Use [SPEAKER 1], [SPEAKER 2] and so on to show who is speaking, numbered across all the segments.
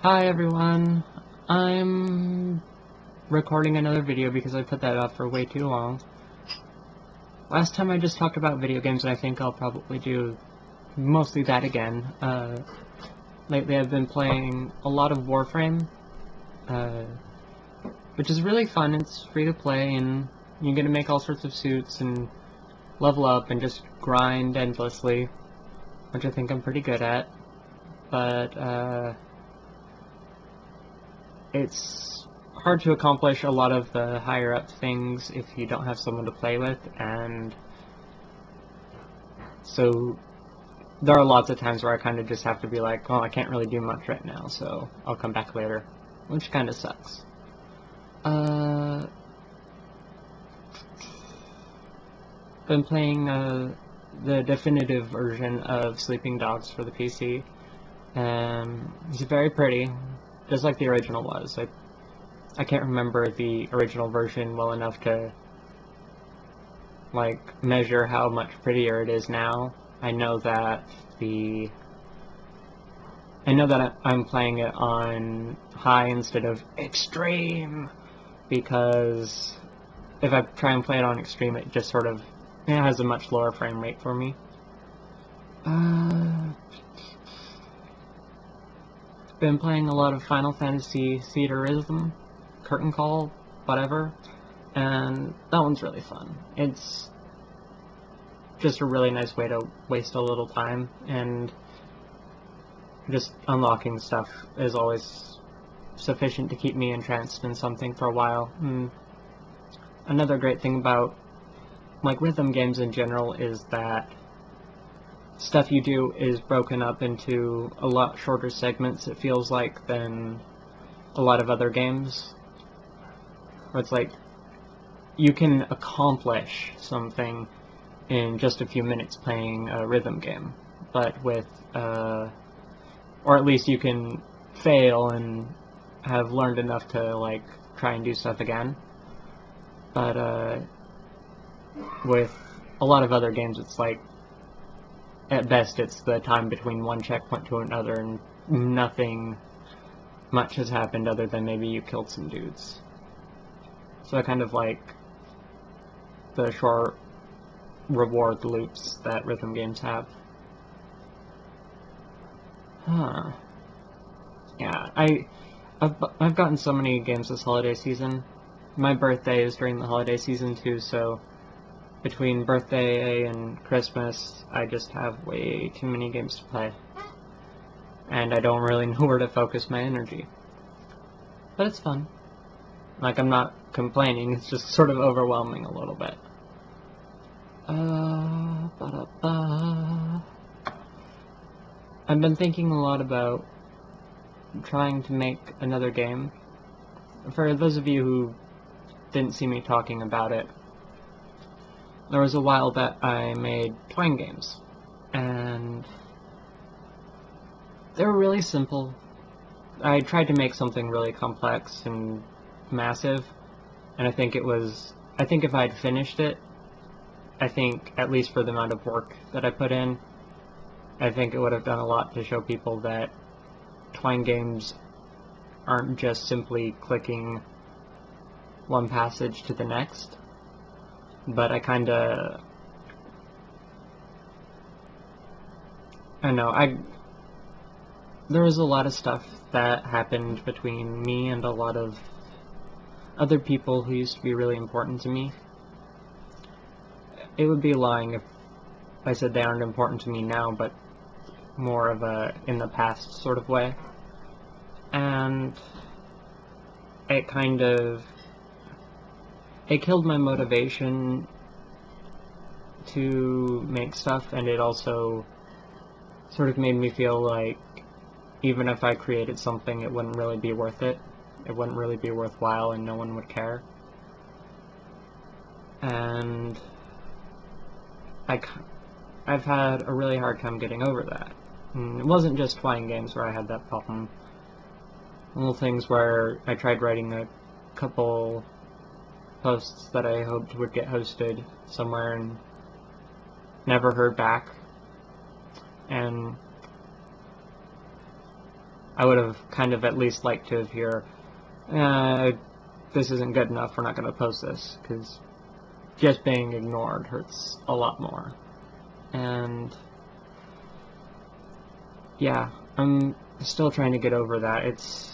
[SPEAKER 1] Hi everyone, I'm recording another video because I put that up for way too long. Last time I just talked about video games, and I think I'll probably do mostly that again. Lately I've been playing a lot of Warframe, which is really fun. It's free to play and you get to make all sorts of suits and level up and just grind endlessly, which I think I'm pretty good at. But it's hard to accomplish a lot of the higher up things if you don't have someone to play with, and so there are lots of times where I kind of just have to be like, oh, I can't really do much right now, so I'll come back later, which kind of sucks. Been playing the definitive version of Sleeping Dogs for the PC, and it's very pretty, just like the original was. I can't remember the original version well enough to like measure how much prettier it is now. I know that I'm playing it on high instead of extreme, because if I try and play it on extreme, it just sort of has a much lower frame rate for me. Been playing a lot of Final Fantasy Theatrhythm, Curtain Call, whatever, and that one's really fun. It's just a really nice way to waste a little time, and just unlocking stuff is always sufficient to keep me entranced in something for a while. Another great thing about like rhythm games in general is that stuff you do is broken up into a lot shorter segments, it feels like, than a lot of other games, where it's like you can accomplish something in just a few minutes playing a rhythm game, but with or at least you can fail and have learned enough to like try and do stuff again. But with a lot of other games, it's like at best it's the time between one checkpoint to another and nothing much has happened other than maybe you killed some dudes. So I kind of like the short reward loops that rhythm games have. Yeah, I've gotten so many games this holiday season. My birthday is during the holiday season too, so between birthday and Christmas, I just have way too many games to play. And I don't really know where to focus my energy. But it's fun. Like, I'm not complaining, it's just sort of overwhelming a little bit. I've been thinking a lot about trying to make another game. For those of you who didn't see me talking about it, there was a while that I made Twine games, and they were really simple. I tried to make something really complex and massive, and I think if I had finished it, I think, at least for the amount of work that I put in, I think it would have done a lot to show people that Twine games aren't just simply clicking one passage to the next, but I don't know, there was a lot of stuff that happened between me and a lot of other people who used to be really important to me. It would be lying if I said they aren't important to me now, but more of a in the past sort of way. And it killed my motivation to make stuff, and it also sort of made me feel like even if I created something, it wouldn't really be worth it. It wouldn't really be worthwhile, and no one would care. And I've had a really hard time getting over that. And it wasn't just Twine games where I had that problem. Little things where I tried writing a couple posts that I hoped would get hosted somewhere and never heard back. And I would have kind of at least liked to have hear, this isn't good enough, we're not going to post this, because just being ignored hurts a lot more. And yeah, I'm still trying to get over that. It's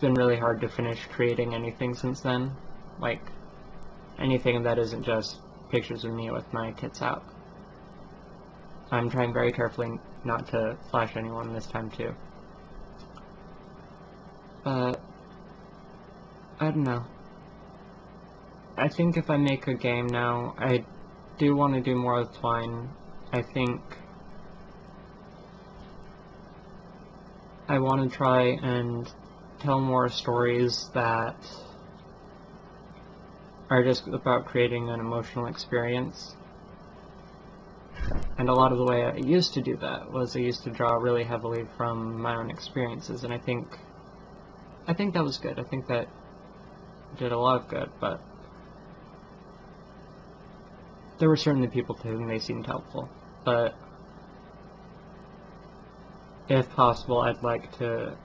[SPEAKER 1] been really hard to finish creating anything since then, like anything that isn't just pictures of me with my tits out. I'm trying very carefully not to flash anyone this time too. But I don't know. I think if I make a game now, I do want to do more with Twine. I think I want to try and tell more stories that are just about creating an emotional experience. And a lot of the way I used to do that was I used to draw really heavily from my own experiences, and I think that was good. I think that did a lot of good, but there were certainly people to whom they seemed helpful. But if possible, I'd like to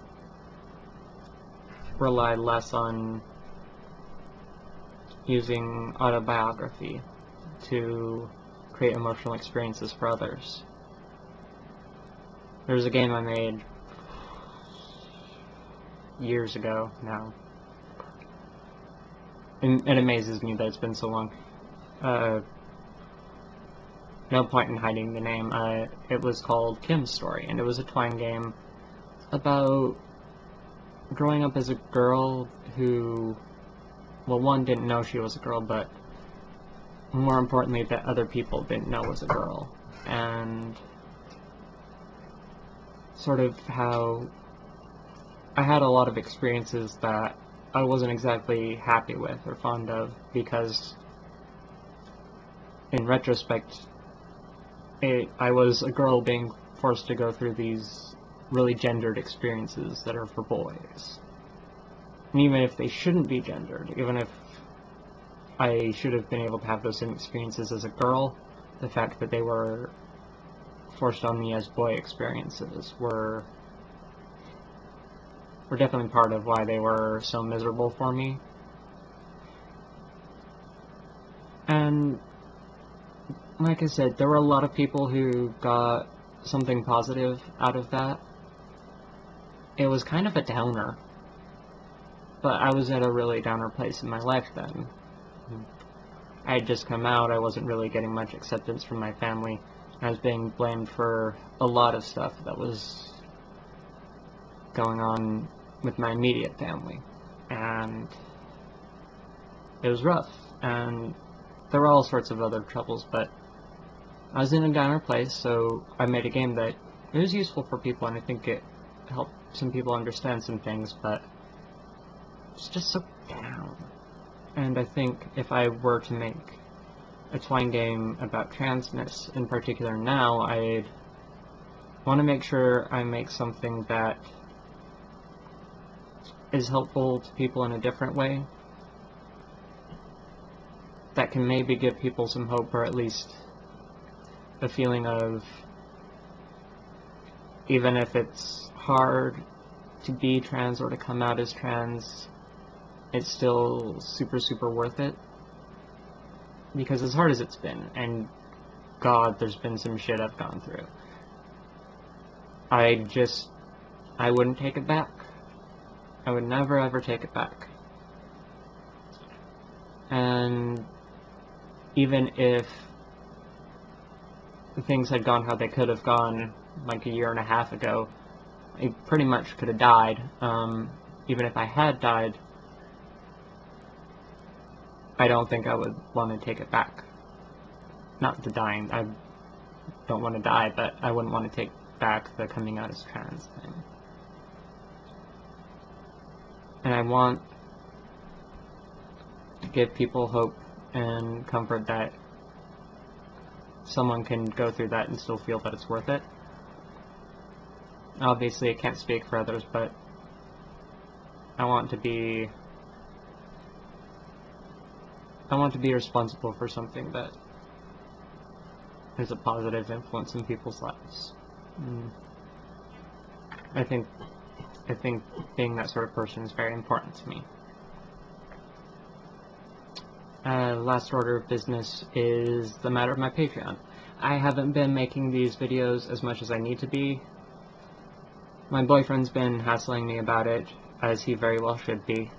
[SPEAKER 1] rely less on using autobiography to create emotional experiences for others. There's a game I made years ago now. And it amazes me that it's been so long. No point in hiding the name. It was called Kim's Story, and it was a Twine game about growing up as a girl who, well, one, didn't know she was a girl, but more importantly, that other people didn't know was a girl. And sort of how I had a lot of experiences that I wasn't exactly happy with or fond of, because in retrospect, I was a girl being forced to go through these really gendered experiences that are for boys. And even if they shouldn't be gendered, even if I should have been able to have those same experiences as a girl, the fact that they were forced on me as boy experiences were definitely part of why they were so miserable for me. And like I said, there were a lot of people who got something positive out of that. It was kind of a downer, but I was at a really downer place in my life then. I had just come out, I wasn't really getting much acceptance from my family. I was being blamed for a lot of stuff that was going on with my immediate family, and it was rough, and there were all sorts of other troubles, but I was in a downer place, so I made a game that it was useful for people, and I think it helped some people understand some things, but it's just so down. And I think if I were to make a Twine game about transness in particular now, I'd want to make sure I make something that is helpful to people in a different way, that can maybe give people some hope, or at least a feeling of, even if it's hard to be trans or to come out as trans, it's still super, super worth it. Because as hard as it's been, and God, there's been some shit I've gone through, I wouldn't take it back. I would never ever take it back. And even if things had gone how they could have gone like a year and a half ago, I pretty much could have died. Even if I had died, I don't think I would want to take it back. Not the dying, I don't want to die, but I wouldn't want to take back the coming out as trans thing. And I want to give people hope and comfort that someone can go through that and still feel that it's worth it. Obviously, I can't speak for others, but I want to be responsible for something that is a positive influence in people's lives. I think being that sort of person is very important to me. Last order of business is the matter of my Patreon. I haven't been making these videos as much as I need to be. My boyfriend's been hassling me about it, as he very well should be.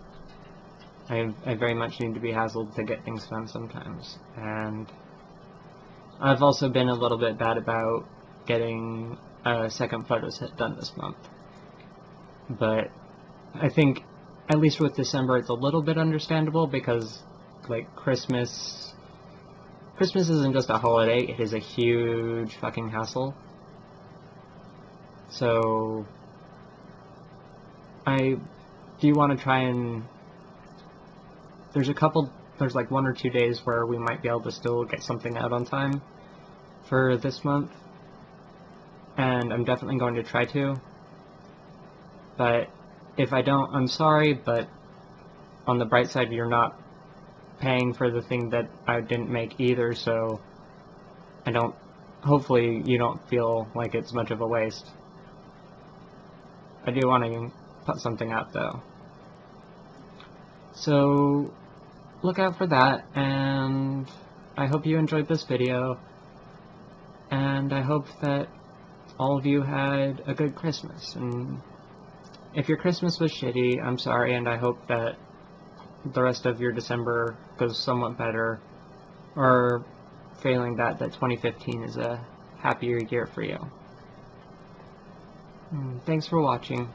[SPEAKER 1] I very much need to be hassled to get things done sometimes, and I've also been a little bit bad about getting a second photo set done this month. But I think, at least with December, it's a little bit understandable because, like, Christmas isn't just a holiday, it is a huge fucking hassle. So, I do want to try and... There's like 1 or 2 days where we might be able to still get something out on time for this month. And I'm definitely going to try to. But if I don't, I'm sorry, but on the bright side, you're not paying for the thing that I didn't make either, so hopefully you don't feel like it's much of a waste. I do want to put something out though. So, look out for that, and I hope you enjoyed this video, and I hope that all of you had a good Christmas, and if your Christmas was shitty, I'm sorry, and I hope that the rest of your December goes somewhat better, or failing that 2015 is a happier year for you. Thanks for watching.